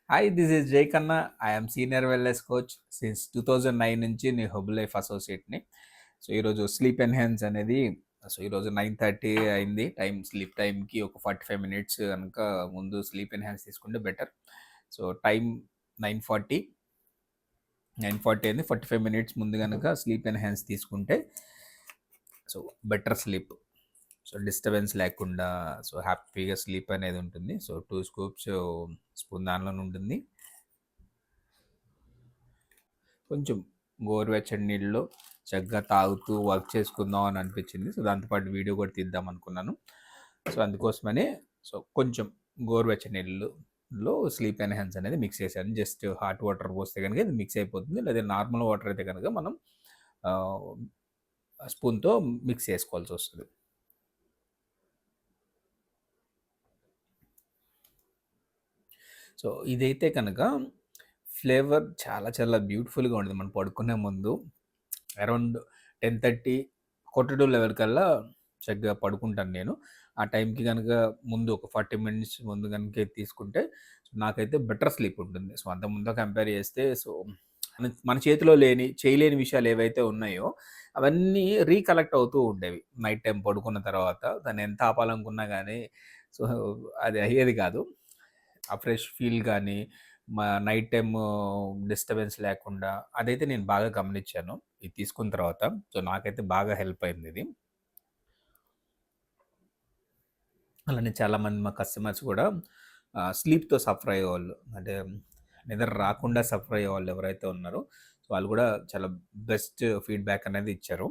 Hi, this is జై కన్నా. I'm senior wellness coach since 2009 నుంచి నేను హబ్ లైఫ్ అసోసియేట్ని. సో ఈరోజు స్లీప్ ఎన్హాన్స్ అనేది ఈరోజు 9:30 అయింది. స్లీప్ టైంకి ఒక 45 మినిట్స్ కనుక ముందు స్లీప్ ఎన్హాన్స్ తీసుకుంటే బెటర్. సో టైం 9:40 9:40 అయింది. 45 మినిట్స్ ముందు కనుక స్లీప్ ఎన్హాన్స్ తీసుకుంటే so better sleep. So disturbance లేకుండా హ్యాపీగా స్లీప్ అనేది ఉంటుంది. సో 2 స్కూప్స్ స్పూన్ దానిలోనే ఉంటుంది. కొంచెం గోరువెచ్చని నీళ్ళలో చక్కగా తాగుతూ వర్క్ చేసుకుందాం అని అనిపించింది. సో దాంతోపాటు వీడియో కూడా తీద్దాం అనుకున్నాను. సో అందుకోసమనే కొంచెం గోరువెచ్చని నీళ్ళలో స్లీప్ ఎన్హాన్స్ అనేది మిక్స్ చేశాను. జస్ట్ హాట్ వాటర్ పోస్తే కనుక ఇది మిక్స్ అయిపోతుంది. లేదా నార్మల్ వాటర్ అయితే కనుక మనం స్పూన్తో మిక్స్ చేసుకోవాల్సి వస్తుంది. సో ఇదైతే కనుక ఫ్లేవర్ చాలా చాలా బ్యూటిఫుల్గా ఉంటుంది. మనం పడుకునే ముందు అరౌండ్ 10:30 42 లెవెల్ కల్లా చక్కగా పడుకుంటాను నేను. ఆ టైంకి కనుక ముందు ఒక 40 మినిట్స్ ముందు కనుక తీసుకుంటే నాకైతే బెటర్ స్లీప్ ఉంటుంది. సో అంత ముందు కంపేర్ చేస్తే మన చేతిలో చేయలేని విషయాలు ఏవైతే ఉన్నాయో అవన్నీ రీకలెక్ట్ అవుతూ ఉండేవి. నైట్ టైం పడుకున్న తర్వాత దాన్ని ఎంత ఆపాలనుకున్నా కానీ సో అది అయ్యేది కాదు. ఆ ఫ్రెష్ ఫీల్ కానీ నైట్ టైమ్ డిస్టర్బెన్స్ లేకుండా అదైతే నేను బాగా గమనించాను ఇది తీసుకున్న తర్వాత. సో నాకైతే బాగా హెల్ప్ అయింది ఇది. అలానే చాలామంది మా కస్టమర్స్ కూడా స్లీప్తో సఫర్ అయ్యేవాళ్ళు, అంటే నిద్ర రాకుండా సఫర్ అయ్యేవాళ్ళు ఎవరైతే ఉన్నారో వాళ్ళు కూడా చాలా బెస్ట్ ఫీడ్బ్యాక్ అనేది ఇచ్చారు.